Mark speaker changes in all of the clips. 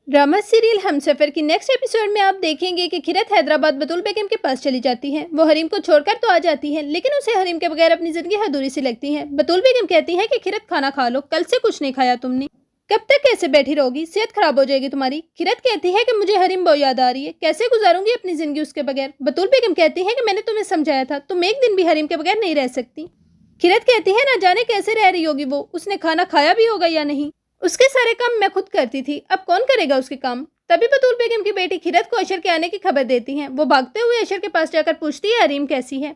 Speaker 1: Drama serial Humsafar की next episode में आप देखेंगे कि खिरत हैदराबाद बतूल बेगम के पास चली जाती है। वो हरीम को छोड़कर तो आ जाती है, लेकिन उसे हरीम के बगैर अपनी जिंदगी अधूरी सी लगती है। बतूल बेगम कहती है कि खिरत खाना खा लो, कल से कुछ नहीं खाया तुमने, कब तक कैसे बैठी रहोगी, सेहत खराब हो जाएगी तुम्हारी। खिरत कहती है कि मुझे हरीम बहुत याद आ रही है, कैसे गुजारूंगी अपनी जिंदगी उसके बगैर। बतूल बेगम कहती है कि मैंने तुम्हें समझाया था, तुम एक दिन भी हरीम के बगैर नहीं रह सकती। खिरत कहती है ना जाने कैसे रह रही होगी वो, उसने खाना खाया भी होगा या नहीं, उसके सारे काम मैं खुद करती थी, अब कौन करेगा उसके काम। तभी बतूल बेगम की बेटी खिरत को अशर के आने की खबर देती हैं। वो भागते हुए अशर के पास जाकर पूछती है हरीम कैसी है।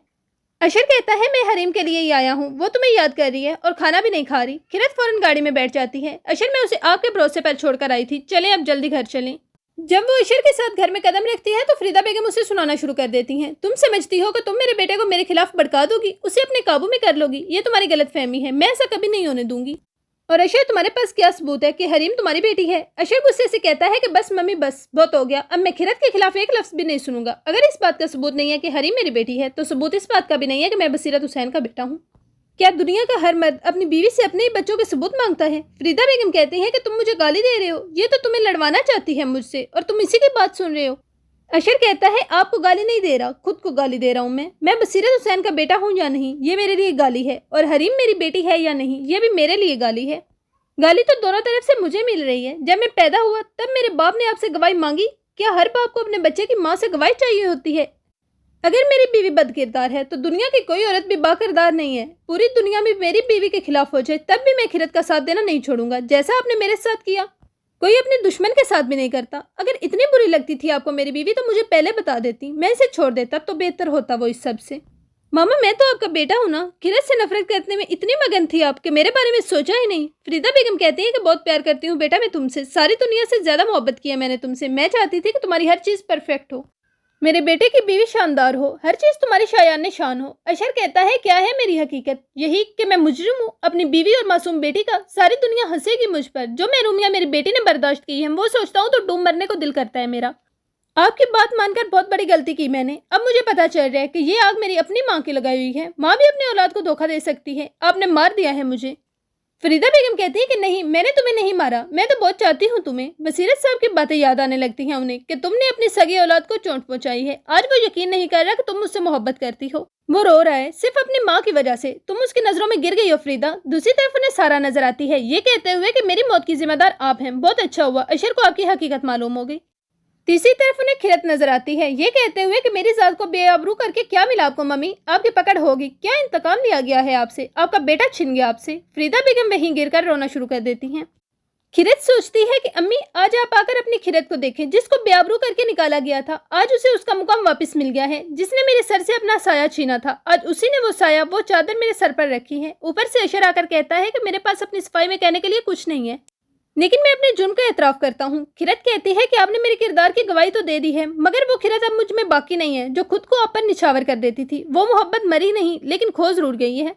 Speaker 1: अशर कहता है मैं हरीम के लिए ही आया हूँ, वो तुम्हें याद कर रही है और खाना भी नहीं खा रही। खिरत फौरन गाड़ी में बैठ जाती है। अशर मैं उसे आपके भरोसे पर छोड़कर आई थी, चलें अब जल्दी घर चलें। जब वो अशर के साथ घर में कदम रखती है तो फरीदा बेगम उसे सुनाना शुरू कर देती हैं। तुम समझती हो कि तुम मेरे बेटे को मेरे खिलाफ भड़का दोगी, उसे अपने काबू में कर लोगी, ये तुम्हारी गलतफहमी है, मैं ऐसा कभी नहीं होने दूंगी। और अशर तुम्हारे पास क्या सबूत है कि हरीम तुम्हारी बेटी है। अशर गुस्से से कहता है कि बस मम्मी बस, बहुत हो गया, अब मैं खिरत के खिलाफ एक लफ्ज भी नहीं सुनूंगा। अगर इस बात का सबूत नहीं है कि हरीम मेरी बेटी है तो सबूत इस बात का भी नहीं है कि मैं बसीरत हुसैन का बेटा हूँ। क्या दुनिया का हर मर्द अपनी बीवी से अपने ही बच्चों के सबूत मांगता है। फरीदा बेगम कहती है कि तुम मुझे गाली दे रहे हो, ये तो तुम्हें लड़वाना चाहती है मुझसे और तुम इसी की बात सुन रहे हो। अशर कहता है आपको गाली नहीं दे रहा, खुद को गाली दे रहा हूँ मैं बसीरत हुसैन का बेटा हूँ या नहीं, ये मेरे लिए गाली है, और हरीम मेरी बेटी है या नहीं, ये भी मेरे लिए गाली है। गाली तो दोनों तरफ से मुझे मिल रही है। जब मैं पैदा हुआ तब मेरे बाप ने आपसे गवाही मांगी, क्या हर बाप को अपने बच्चे की माँ से गवाही चाहिए होती है। अगर मेरी बीवी बदकिरदार है तो दुनिया की कोई औरत भी बाकिरदार नहीं है। पूरी दुनिया में मेरी बीवी के खिलाफ हो जाए तब भी मैं खिरत का साथ देना नहीं छोड़ूंगा, जैसा आपने मेरे साथ किया। कोई अपने दुश्मन के साथ भी नहीं करता। अगर इतनी बुरी लगती थी आपको मेरी बीवी तो मुझे पहले बता देती, मैं इसे छोड़ देता तो बेहतर होता वो इस सब से। मामा मैं तो आपका बेटा हूँ ना, खिरत से नफरत करने में इतनी मगन थी आपके मेरे बारे में सोचा ही नहीं। फरीदा बेगम कहती है कि बहुत प्यार करती हूँ बेटा मैं तुमसे, सारी दुनिया से ज्यादा मोहब्बत की है मैंने तुमसे। मैं चाहती थी कि तुम्हारी हर चीज परफेक्ट हो, मेरे बेटे की बीवी शानदार हो, हर चीज तुम्हारी शायान शान हो। अशर कहता है क्या है मेरी हकीकत, यही कि मैं मुजरिम हूँ अपनी बीवी और मासूम बेटी का। सारी दुनिया हंसेगी मुझ पर, जो महरूमियाँ मेरी बेटी ने बर्दाश्त की है वो सोचता हूँ तो डूब मरने को दिल करता है मेरा। आपकी बात मानकर बहुत बड़ी गलती की मैंने। अब मुझे पता चल रहा है कि ये आग मेरी अपनी माँ की लगाई हुई है। माँ भी अपनी औलाद को धोखा दे सकती है, आपने मार दिया है मुझे। फरीदा बेगम कहती है कि नहीं मैंने तुम्हें नहीं मारा, मैं तो बहुत चाहती हूँ तुम्हें। बसीरत साहब की बातें याद आने लगती हैं उन्हें कि तुमने अपनी सगी औलाद को चोट पहुंचाई है। आज वो यकीन नहीं कर रहा कि तुम मुझसे मोहब्बत करती हो। वो रो रहा है सिर्फ अपनी माँ की वजह से, तुम उसकी नजरों में गिर गई हो फरीदा। दूसरी तरफ उन्हें सारा नजर आती है, ये कहते हुए कि मेरी मौत की जिम्मेदार आप हैं। बहुत अच्छा हुआ अशर को आपकी हकीकत मालूम हो गई। तीसरी तरफ उन्हें खिरत नजर आती है, ये कहते हुए कि मेरी जात को बेआबरू करके क्या मिला आपको मम्मी, आपकी पकड़ होगी, क्या इंतकाम लिया गया है आपसे, आपका बेटा छिन गया आपसे। फरीदा बेगम वहीं गिरकर रोना शुरू कर देती हैं। खिरत सोचती है कि अम्मी आज आप आकर अपनी खिरत को देखें, जिसको बेआबरू करके निकाला गया था, आज उसे उसका मुकाम वापस मिल गया है। जिसने मेरे सर से अपना साया छीना था, आज उसी ने वो साया वो चादर मेरे सर पर रखी है। ऊपर से अशर आकर कहता है कि मेरे पास अपनी सफाई में कहने के लिए कुछ नहीं है, लेकिन मैं अपने जुर्म का एतराफ करता हूँ। खिरत कहती है कि आपने मेरे किरदार की गवाही तो दे दी है, मगर वो खिरत अब मुझ में बाकी नहीं है जो खुद को आप पर निछावर कर देती थी। वो मोहब्बत मरी नहीं लेकिन खो जरूर गई है।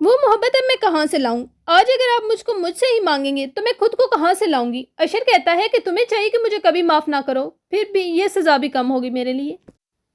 Speaker 1: वो मोहब्बत अब मैं कहाँ से लाऊं? आज अगर आप मुझको मुझसे ही मांगेंगे तो मैं खुद को कहाँ से लाऊंगी? अशर कहता है कि तुम्हें चाहिए कि मुझे कभी माफ ना करो, फिर भी ये सजा भी कम होगी मेरे लिए।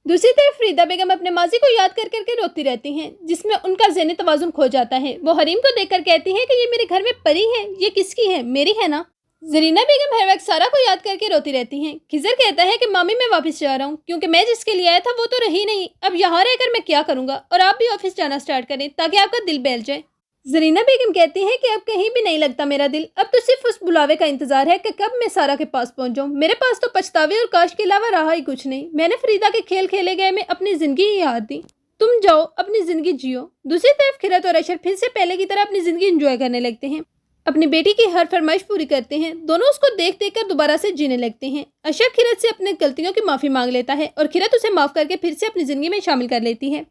Speaker 1: दूसरी तरफ फरीदा बेगम अपने माजी को याद कर करके रोती रहती हैं, जिसमें उनका ज़हनी तवाज़ुन खो जाता है। वो हरीम को देखकर कहती है कि ये मेरे घर में परी है, ये किसकी है, मेरी है ना। जरीना बेगम हर वक्त सारा को याद करके रोती रहती हैं। खिजर कहता है कि मामी मैं वापस जा रहा हूँ, क्योंकि मैं जिसके लिए आया था वो तो रही नहीं, अब यहाँ रहकर मैं क्या करूँगा, और आप भी ऑफिस जाना स्टार्ट करें ताकि आपका दिल बहल जाए। जरीना बेगम कहती है कि अब कहीं भी नहीं लगता मेरा दिल, अब तो सिर्फ उस बुलावे का इंतजार है कि कब मैं सारा के पास पहुंच जाऊं। मेरे पास तो पछतावे और काश के अलावा रहा ही कुछ नहीं। मैंने फरीदा के खेल खेले गए में अपनी जिंदगी ही हार दी, तुम जाओ अपनी जिंदगी जियो। दूसरी तरफ खिरत और अशर फिर से पहले की तरह अपनी जिंदगी एंजॉय करने लगते हैं, अपनी बेटी की हर फरमाइश पूरी करते हैं। दोनों उसको देख देख कर दोबारा से जीने लगते हैं। अशर खिरत से अपनी गलतियों की माफी मांग लेता है और खिरत उसे माफ करके फिर से अपनी जिंदगी में शामिल कर लेती है।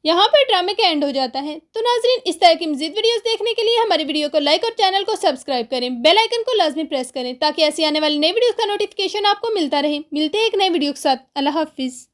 Speaker 1: यहाँ पर ड्रामे का एंड हो जाता है। तो नाजरीन इस तरह की मज़ीद वीडियोस देखने के लिए हमारी वीडियो को लाइक और चैनल को सब्सक्राइब करें, बेल आइकन को लाजमी प्रेस करें ताकि ऐसी आने वाली नई वीडियोस का नोटिफिकेशन आपको मिलता रहे। मिलते हैं एक नई वीडियो के साथ। अल्लाह हाफिज़।